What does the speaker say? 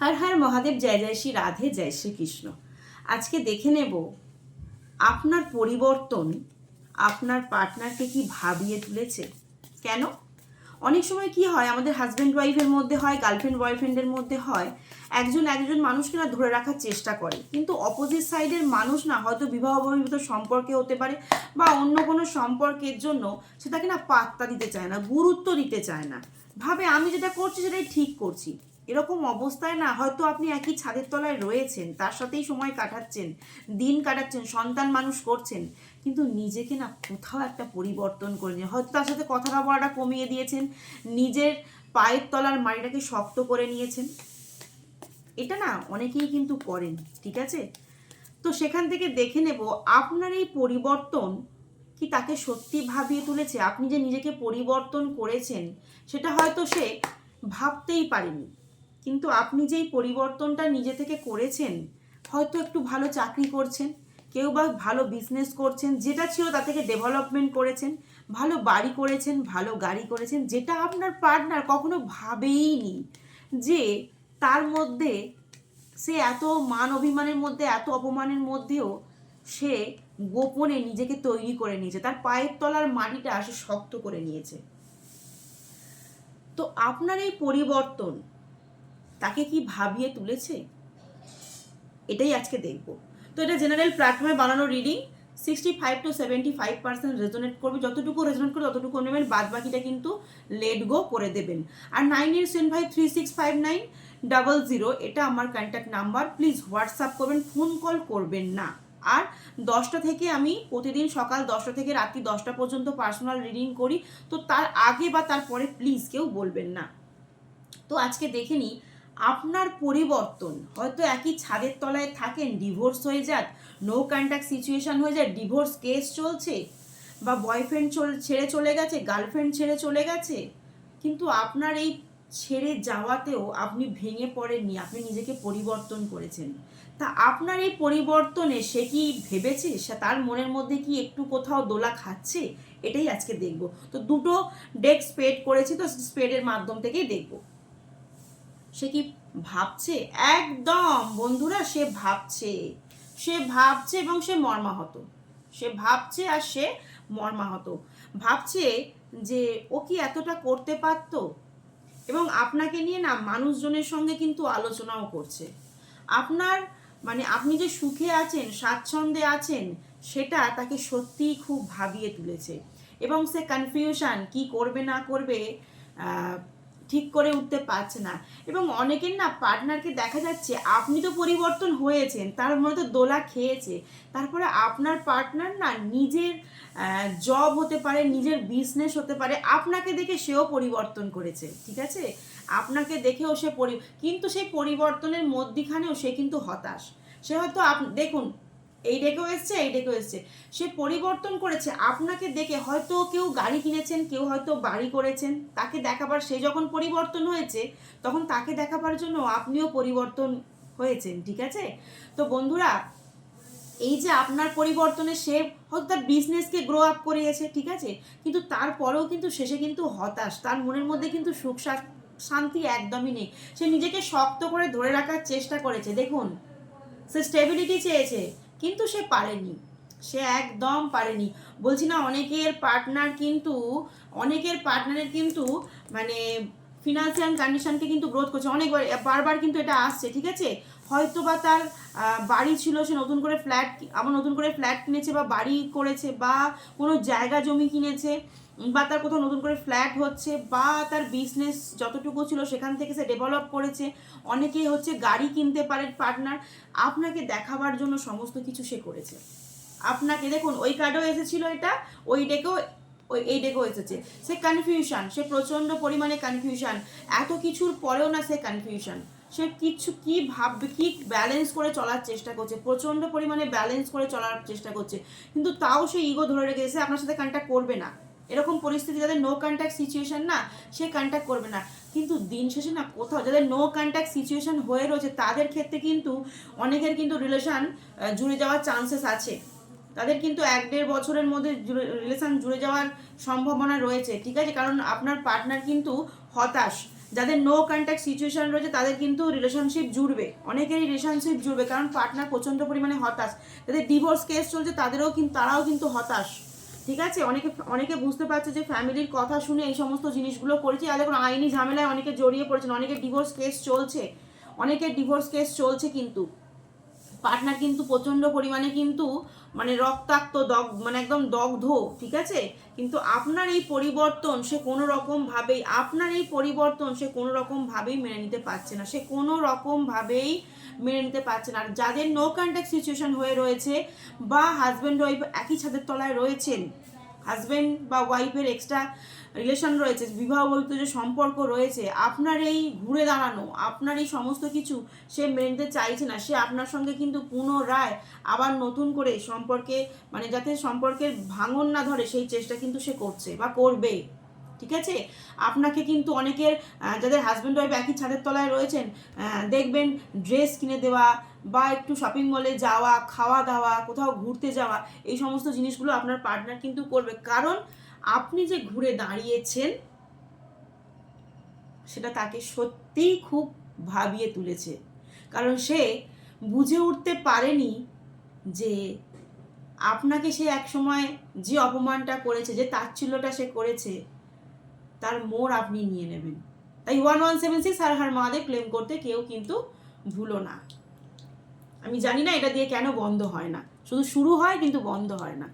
হর হর মহাদেব, জয় জয় শ্রী রাধে, জয় শ্রীকৃষ্ণ। আজকে দেখে নেব আপনার পরিবর্তন আপনার পার্টনারকে কি ভাবিয়ে তুলেছে। কেন? অনেক সময় কি হয়, আমাদের হাজব্যান্ড ওয়াইফের মধ্যে হয়, গার্লফ্রেন্ড বয়ফ্রেন্ডের মধ্যে হয়, একজন মানুষকে না ধরে রাখার চেষ্টা করে, কিন্তু অপোজিট সাইডের মানুষ না হয়তো বিবাহ বহির্ভূত সম্পর্কে হতে পারে বা অন্য কোনো সম্পর্কের জন্য সে তাকে না পাত্তা দিতে চায় না, গুরুত্ব দিতে চায় না, ভাবে আমি যেটা করছি সেটাই ঠিক করছি। এরকম অবস্থায় না হয়তো আপনি একই ছাদের তলায় রয়েছেন, তার সাথেই সময় কাটাচ্ছেন, দিন কাটাচ্ছেন, সন্তান মানুষ করছেন, কিন্তু নিজেকে না কোথাও একটা পরিবর্তন করে নিয়ে হয়তো তার সাথে কথা বলাটা কমিয়ে দিয়েছেন, নিজের পায়ের তলার মাটিটাকে শক্ত করে নিয়েছেন। এটা না অনেকেই কিন্তু করেন, ঠিক আছে? তো সেখান থেকে দেখে নেব আপনার এই পরিবর্তন কি তাকে সত্যি ভাবিয়ে তুলেছে। আপনি যে নিজেকে পরিবর্তন করেছেন সেটা হয়তো সে ভাবতেই পারেনি, কিন্তু আপনি যেই পরিবর্তনটা নিজে থেকে করেছেন, হয়তো একটু ভালো চাকরি করছেন, কেউ বা ভালো বিজনেস করছেন, যেটা ছিল তা থেকে ডেভেলপমেন্ট করেছেন, ভালো বাড়ি করেছেন, ভালো গাড়ি করেছেন, যেটা আপনার পার্টনার কখনো ভাবেইনি যে তার মধ্যে সে এত মান অভিমানের মধ্যে, এত অপমানের মধ্যেও সে গোপনে নিজেকে তৈরি করে নিয়েছে, তার পায়ের তলার মাটিটা সে শক্ত করে নিয়েছে। তো আপনার এই পরিবর্তন তাকে কি ভাবিয়ে তুলেছে, এটাই আজকে দেখব। তো এটা জেনারেল প্ল্যাটফর্মে বানানো রিডিং, 65 to 75% রেজোনেট করবে, যতটুকু রেজোনেট করবে ততটুকু নেবেন, বাদ বাকিটা কিন্তু লেট গো করে দেবেন। আর 9875365900 এটা আমার কন্ট্যাক্ট নাম্বার, প্লিজ হোয়াটসঅ্যাপ করবেন, ফোন কল করবেন না। আর 10টা থেকে আমি প্রতিদিন সকাল 10টা থেকে রাত্রি 10টা পর্যন্ত পার্সোনাল রিডিং করি, তো তার আগে বা তারপরে প্লিজ কেউ বলবেন না। তো আজকে দেখে নিই আপনার পরিবর্তন, হয়তো একই ছাদের তলায় থাকেন, ডিভোর্স হয়ে যাক, নো কন্ট্যাক্ট সিচুয়েশন হয়ে যায়, ডিভোর্স কেস চলছে, বা বয়ফ্রেন্ড ছেড়ে চলে গেছে, গার্লফ্রেন্ড ছেড়ে চলে গেছে, কিন্তু আপনার এই ছেড়ে যাওয়াতেও আপনি ভেঙে পড়েননি, আপনি নিজেকে পরিবর্তন করেছেন। তা আপনার এই পরিবর্তনে সে কি ভেবেছে, সে তার মনের মধ্যে কি একটু কোথাও দোলা খাচ্ছে, এটাই আজকে দেখব। তো দুটো ডেক স্পেড করেছি, তো স্পেডের মাধ্যম থেকেই দেখব সে কি ভাবছে। একদম বন্ধুরা, সে ভাবছে, সে ভাবছে এবং সে মর্মাহত, সে ভাবছে আর সে মর্মাহত। ভাবছে যে ও কি এতটা করতে পারত, এবং আপনাকে নিয়ে না মানুষজনের সঙ্গে কিন্তু আলোচনাও করছে। আপনার আপনি যে সুখে আছেন, স্বাচ্ছন্দ্যে আছেন, সেটা তাকে সত্যিই খুব ভাবিয়ে তুলেছে, এবং সে কনফিউশন কি করবে না করবে ঠিক করে উঠতে পারছে না। এবং অনেকের না পার্টনারকে দেখা যাচ্ছে আপনি তো পরিবর্তন হয়েছেন, তার মনে তো দোলা খেয়েছে, তারপরে আপনার পার্টনার না নিজের জব হতে পারে, নিজের বিজনেস হতে পারে, আপনাকে দেখে সেও পরিবর্তন করেছে, ঠিক আছে? আপনাকে দেখেও সে কিন্তু সেই পরিবর্তনের মধ্যখানেও সে কিন্তু হতাশ। সে হয়তো দেখুন, এই ডেকেও এসছে, এই ডেকেও এসছে, সে পরিবর্তন করেছে আপনাকে দেখে। হয়তো কেউ গাড়ি কিনেছেন, কেউ হয়তো বাড়ি করেছেন, তাকে দেখাবার, সে যখন পরিবর্তন হয়েছে তখন তাকে দেখাবার জন্য আপনিও পরিবর্তন হয়েছেন, ঠিক আছে? তো বন্ধুরা, এই যে আপনার পরিবর্তনে সে হয়তো তার বিজনেসকে গ্রো আপ করিয়েছে, ঠিক আছে, কিন্তু তারপরেও কিন্তু শেষে কিন্তু হতাশ, তার মনের মধ্যে কিন্তু সুখ শান্তি একদমই নেই। সে নিজেকে শক্ত করে ধরে রাখার চেষ্টা করেছে, দেখুন, সে স্টেবিলিটি চেয়েছে, কিন্তু সে পারেনি, সে একদম পারেনি। বলছি না, অনেকের পার্টনারের কিন্তু ফিনান্সিয়াল কন্ডিশনকে কিন্তু গ্রোথ করছে, অনেকবার বারবার কিন্তু এটা আসছে, ঠিক আছে? হয়তো বা তার বাড়ি ছিল, সে নতুন করে ফ্ল্যাট কিনেছে বা বাড়ি করেছে, বা কোনো জায়গা জমি কিনেছে, বা তার কোথাও নতুন করে ফ্ল্যাট হচ্ছে, বা তার বিজনেস যতটুকু ছিল সেখান থেকে সে ডেভেলপ করেছে। অনেকেই হচ্ছে গাড়ি কিনতে পারে পার্টনার, আপনাকে দেখাবার জন্য সমস্ত কিছু সে করেছে। আপনাকে দেখুন, ওই কার্ডও এসেছিল, এটা ওই ডেকেও, এই ডেকেও এসেছে। সে কনফিউশন, সে প্রচণ্ড পরিমাণে কনফিউশন, এত কিছুর পরেও না সে কনফিউশন, সে কি ভাববে, কি ব্যালেন্স করে চলার চেষ্টা করছে, প্রচণ্ড পরিমাণে ব্যালেন্স করে চলার চেষ্টা করছে, কিন্তু তাও সে ইগো ধরে রেখেছে, আপনার সাথে কন্ট্যাক্ট করবে না। এরকম পরিস্থিতি যাদের নো কন্ট্যাক্ট সিচুয়েশন না, সে কন্ট্যাক্ট করবে না। কিন্তু দিন শেষে না কোথাও যাদের নো কন্ট্যাক্ট সিচুয়েশন হয়ে রয়েছে তাদের ক্ষেত্রে কিন্তু অনেকের কিন্তু রিলেশন জুড়ে যাওয়ার চান্সেস আছে, তাদের কিন্তু 1-1.5 বছরের মধ্যে রিলেশন জুড়ে যাওয়ার সম্ভাবনা রয়েছে, ঠিক আছে? কারণ আপনার পার্টনার কিন্তু হতাশ, যাদের নো কন্ট্যাক্ট সিচুয়েশন রয়েছে তাদের কিন্তু রিলেশনশিপ জুড়বে, অনেকেরই রিলেশনশিপ জুড়বে, কারণ পার্টনার প্রচণ্ড পরিমাণে হতাশ। যাদের ডিভোর্স কেস চলছে তারাও কিন্তু হতাশ, ঠিক আছে। অনেকে বুঝতে পারছে যে ফ্যামিলির কথা শুনে এই সমস্ত জিনিসগুলো করেছে, আর দেখুন আইনি ঝামেলায় অনেকে জড়িয়ে পড়েছেন, অনেকের ডিভোর্স কেস চলছে কিন্তু পার্টনার কিন্তু প্রচণ্ড পরিমাণে কিন্তু মানে রক্তাক্ত মানে একদম দগ্ধ, ঠিক আছে। কিন্তু আপনার এই পরিবর্তন সে কোনো রকমভাবেই মেনে নিতে পারছে না, আর যাদের নো কন্ট্যাক্ট সিচুয়েশন হয়ে রয়েছে বা হাজব্যান্ড ওয়াইফ একই ছাদের তলায় রয়েছেন, হাজব্যান্ড বা ওয়াইফের এক্সট্রা রিলেশন রয়েছে, বিবাহ বহির্ভূত যে সম্পর্ক রয়েছে, আপনার এই ঘুরে দাঁড়ানো, আপনার এই সমস্ত কিছু সে মেনে নিতে চাইছে না। সে আপনার সঙ্গে কিন্তু পুনরায় আবার নতুন করে সম্পর্কে মানে যাতে সম্পর্কের ভাঙন না ধরে সেই চেষ্টা কিন্তু সে করছে বা করবে, ঠিক আছে। আপনাকে কিন্তু অনেকের যাদের হাজব্যান্ড ওয়াইফ একই ছাদের তলায় রয়েছেন দেখবেন ড্রেস কিনে দেওয়া বা একটু শপিং মলে যাওয়া, খাওয়া দাওয়া, কোথাও ঘুরতে যাওয়া, এই সমস্ত জিনিসগুলো আপনার পার্টনার কিন্তু করবে, কারণ আপনি যে ঘুরে দাঁড়িয়েছেন সেটা তাকে সত্যিই খুব ভাবিয়ে তুলেছে। কারণ সে বুঝে উঠতে পারেনি যে আপনাকে সে একসময় যে অপমানটা করেছে, যে তাচ্ছিল্যটা সে করেছে, তার মোড় আপনি নিয়ে নেবেন। তাই 1176 আর হার মহাদেব ক্লেম করতে কেউ কিন্তু ভুলো না। আমি জানি না এটা দিয়ে কেন বন্ধ হয় না, শুধু শুরু হয় কিন্তু বন্ধ হয় না।